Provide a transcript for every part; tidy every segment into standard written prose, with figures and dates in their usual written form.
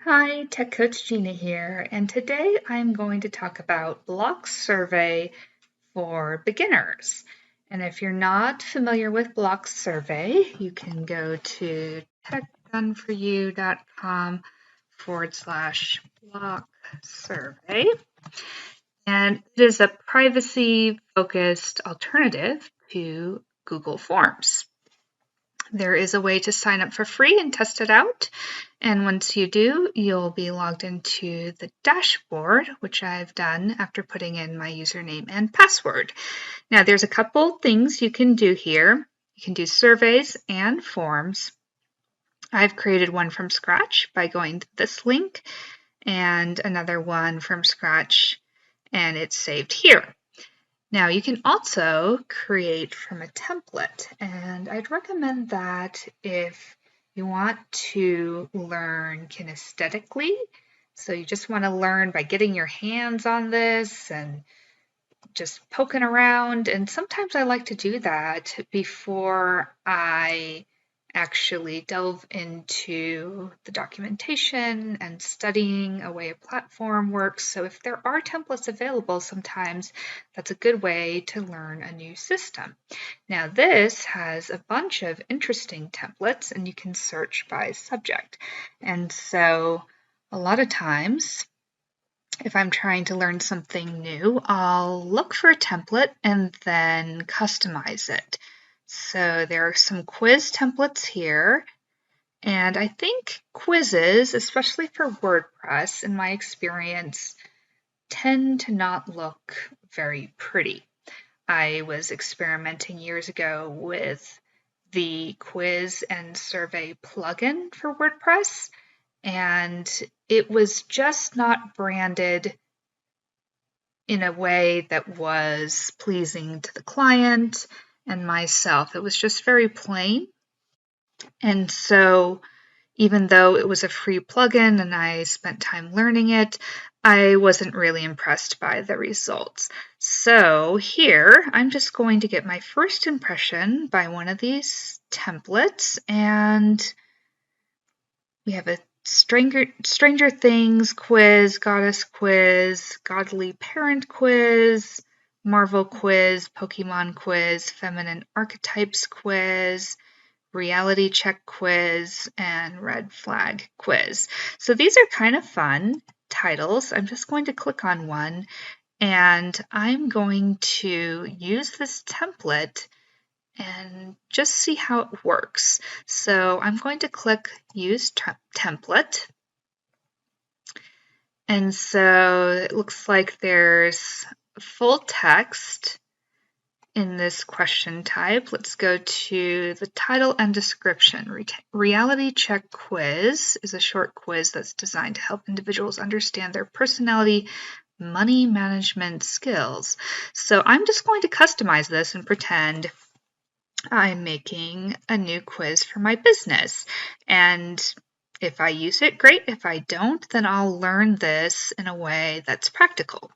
Hi, Tech Coach Gina here, and today I'm going to talk about BlockSurvey for beginners. And if you're not familiar with BlockSurvey, you can go to techdoneforyou.com/BlockSurvey. And it is a privacy-focused alternative to Google Forms. There is a way to sign up for free and test it out. And once you do, you'll be logged into the dashboard, which I've done after putting in my username and password. Now, there's a couple things you can do here. You can do surveys and forms. I've created one from scratch by going to this link and another one from scratch, and it's saved here. Now you can also create from a template, and I'd recommend that if you want to learn kinesthetically, so you just want to learn by getting your hands on this and just poking around, and sometimes I like to do that before I actually delve into the documentation and studying a way a platform works. So if there are templates available, sometimes that's a good way to learn a new system. Now this has a bunch of interesting templates and you can search by subject. And so a lot of times, if I'm trying to learn something new, I'll look for a template and then customize it. So there are some quiz templates here, and I think quizzes, especially for WordPress, in my experience, tend to not look very pretty. I was experimenting years ago with the quiz and survey plugin for WordPress, and it was just not branded in a way that was pleasing to the client and myself. It was just very plain. And so even though it was a free plugin and I spent time learning it, I wasn't really impressed by the results. So here, I'm just going to get my first impression by one of these templates, and we have a Stranger Things quiz, Goddess quiz, Godly Parent quiz, Marvel quiz, Pokemon quiz, Feminine Archetypes quiz, Reality Check quiz, and Red Flag quiz. So these are kind of fun titles. I'm just going to click on one, and I'm going to use this template and just see how it works. So I'm going to click Use Template. And so it looks like there's full text in this question type. Let's go to the title and description. Reality Check Quiz is a short quiz that's designed to help individuals understand their personality, money management skills. So I'm just going to customize this and pretend I'm making a new quiz for my business. And if I use it, great. If I don't, then I'll learn this in a way that's practical.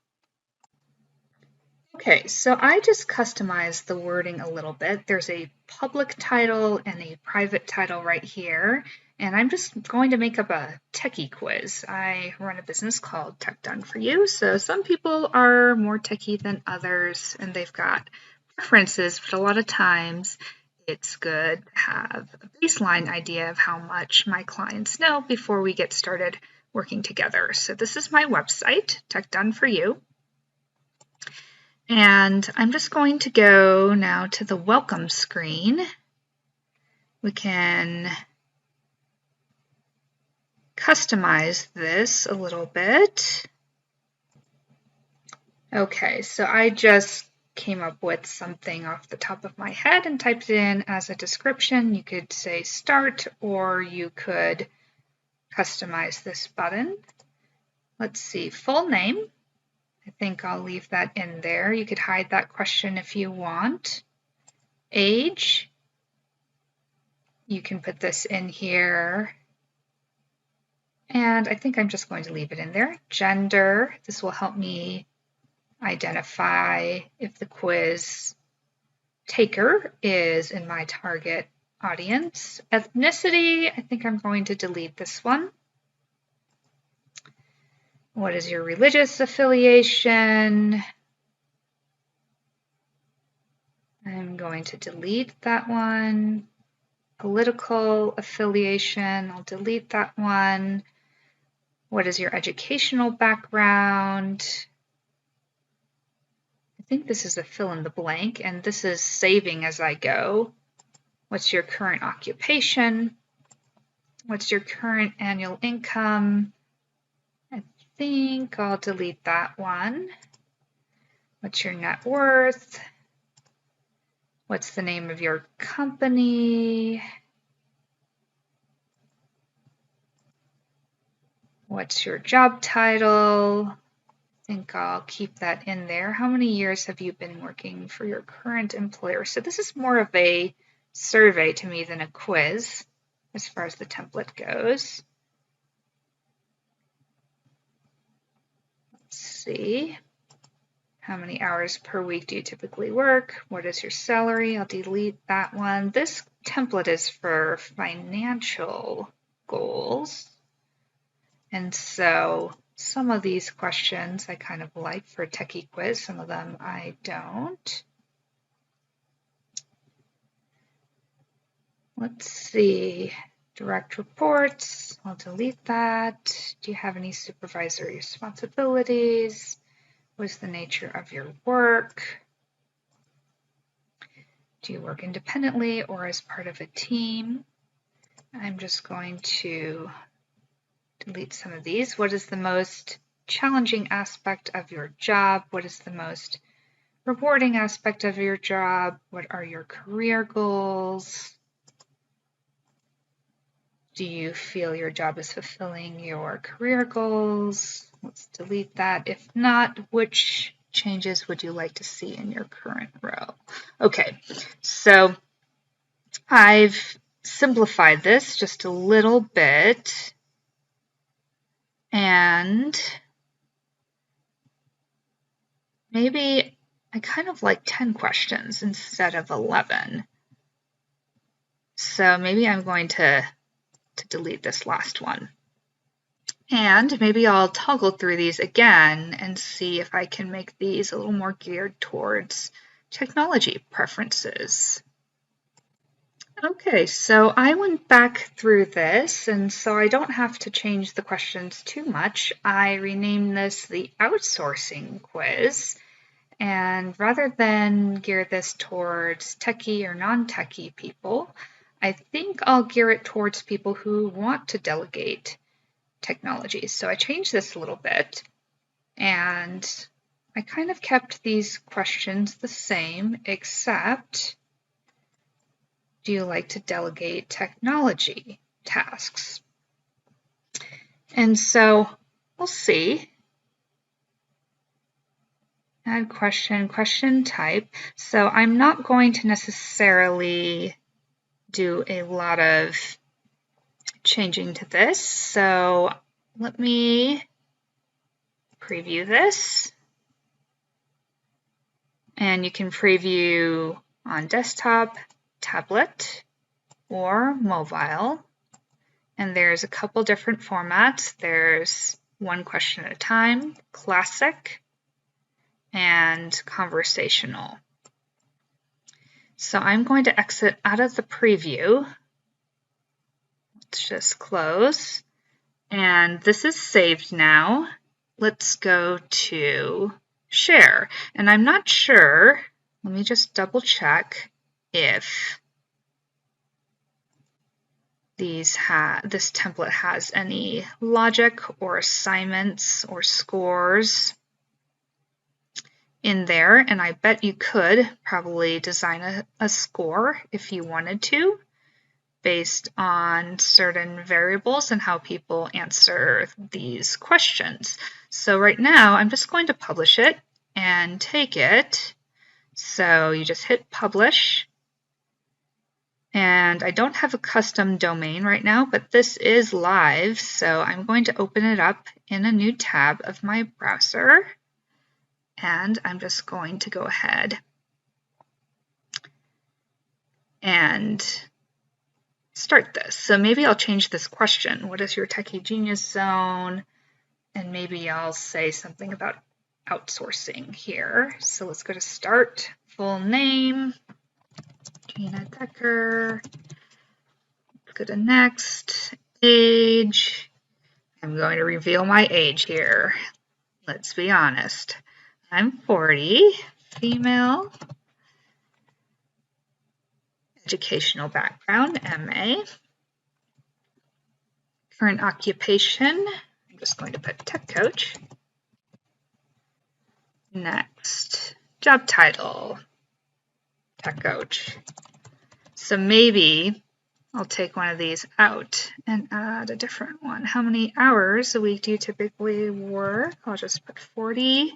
Okay, so I just customized the wording a little bit. There's a public title and a private title right here. And I'm just going to make up a techie quiz. I run a business called Tech Done For You. So some people are more techie than others, and they've got preferences, but a lot of times it's good to have a baseline idea of how much my clients know before we get started working together. So this is my website, Tech Done For You. And I'm just going to go now to the welcome screen. We can customize this a little bit. Okay, so I just came up with something off the top of my head and typed it in as a description. You could say start, or you could customize this button. Let's see, full name. I think I'll leave that in there. You could hide that question if you want. Age. You can put this in here. And I think I'm just going to leave it in there. Gender. This will help me identify if the quiz taker is in my target audience. Ethnicity, I think I'm going to delete this one. What is your religious affiliation? I'm going to delete that one. Political affiliation, I'll delete that one. What is your educational background? I think this is a fill in the blank, and this is saving as I go. What's your current occupation? What's your current annual income? I think I'll delete that one. What's your net worth? What's the name of your company? What's your job title? I think I'll keep that in there. How many years have you been working for your current employer? So this is more of a survey to me than a quiz as far as the template goes. Let's see. How many hours per week do you typically work? What is your salary? I'll delete that one. This template is for financial goals. And so some of these questions I kind of like for a techie quiz. Some of them I don't. Let's see. Direct reports. I'll delete that. Do you have any supervisory responsibilities? What is the nature of your work? Do you work independently or as part of a team? I'm just going to delete some of these. What is the most challenging aspect of your job? What is the most rewarding aspect of your job? What are your career goals? Do you feel your job is fulfilling your career goals? Let's delete that. If not, which changes would you like to see in your current role? Okay, so I've simplified this just a little bit, and maybe I kind of like 10 questions instead of 11. So maybe I'm going to delete this last one. And maybe I'll toggle through these again and see if I can make these a little more geared towards technology preferences. Okay, so I went back through this, and so I don't have to change the questions too much. I renamed this the outsourcing quiz, and rather than gear this towards techie or non-techie people, I think I'll gear it towards people who want to delegate technology. So I changed this a little bit, and I kind of kept these questions the same, except do you like to delegate technology tasks? And so we'll see. Add question, question type. So I'm not going to necessarily do a lot of changing to this. So let me preview this. And you can preview on desktop, tablet, or mobile. And there's a couple different formats. There's one question at a time, classic, and conversational. So I'm going to exit out of the preview. Let's just close. And this is saved now. Let's go to share. And I'm not sure, let me just double check if this template has any logic or assignments or scores in there. And I bet you could probably design a score if you wanted to, based on certain variables and how people answer these questions. So right now, I'm just going to publish it and take it. So you just hit publish. And I don't have a custom domain right now, but this is live. So I'm going to open it up in a new tab of my browser. And I'm just going to go ahead and start this. So maybe I'll change this question. What is your techie genius zone? And maybe I'll say something about outsourcing here. So let's go to start, full name, Gina Decker. Let's go to next, age. I'm going to reveal my age here. Let's be honest. I'm 40, female, educational background, MA. Current occupation, I'm just going to put tech coach. Next, job title, tech coach. So maybe I'll take one of these out and add a different one. How many hours a week do you typically work? I'll just put 40.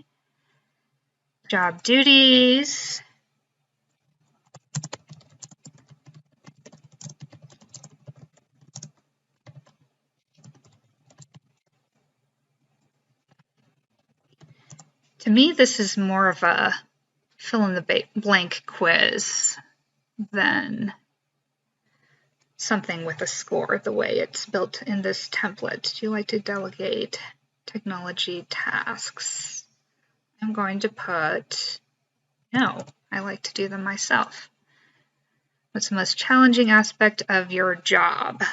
Job duties. To me, this is more of a fill in the blank quiz than something with a score the way it's built in this template. Do you like to delegate technology tasks? I'm going to put no, I like to do them myself. What's the most challenging aspect of your job?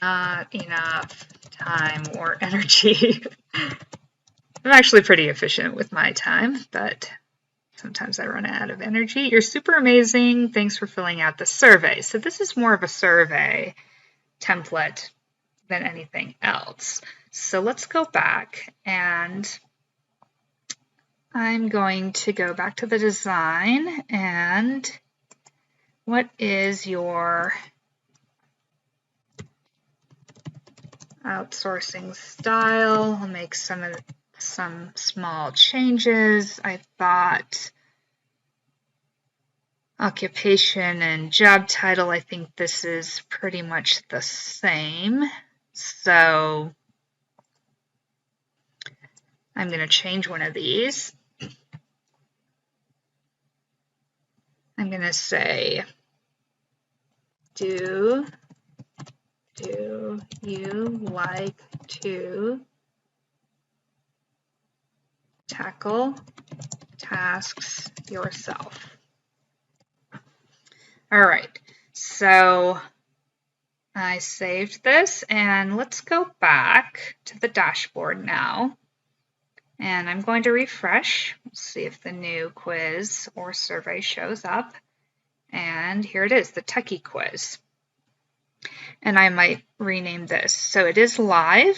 Not enough time or energy. I'm actually pretty efficient with my time, but sometimes I run out of energy. You're super amazing. Thanks for filling out the survey. So this is more of a survey template than anything else. So let's go back, and I'm going to go back to the design. And what is your outsourcing style? I'll make some small changes. I thought occupation and job title, I think this is pretty much the same. So I'm going to change one of these. I'm going to say, do you like to tackle tasks yourself? All right, so I saved this, and let's go back to the dashboard now. And I'm going to refresh, see if the new quiz or survey shows up. And here it is, the Techie quiz. And I might rename this. So it is live.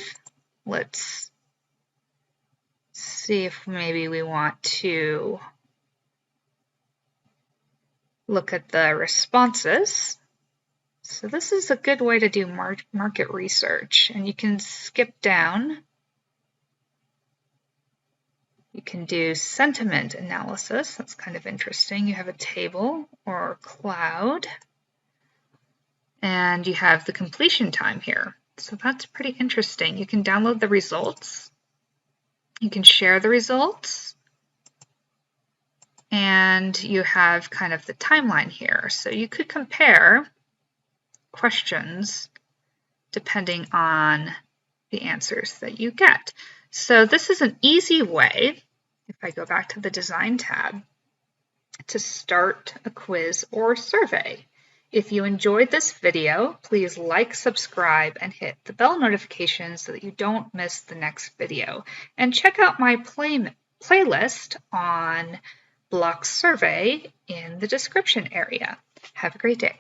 Let's see if maybe we want to look at the responses. So this is a good way to do market research. And you can skip down. You can do sentiment analysis. That's kind of interesting. You have a table or cloud, and you have the completion time here. So that's pretty interesting. You can download the results. You can share the results. And you have kind of the timeline here. So you could compare questions depending on the answers that you get. So this is an easy way, if I go back to the Design tab, to start a quiz or survey. If you enjoyed this video, please like, subscribe, and hit the bell notification so that you don't miss the next video. And check out my playlist on BlockSurvey in the description area. Have a great day.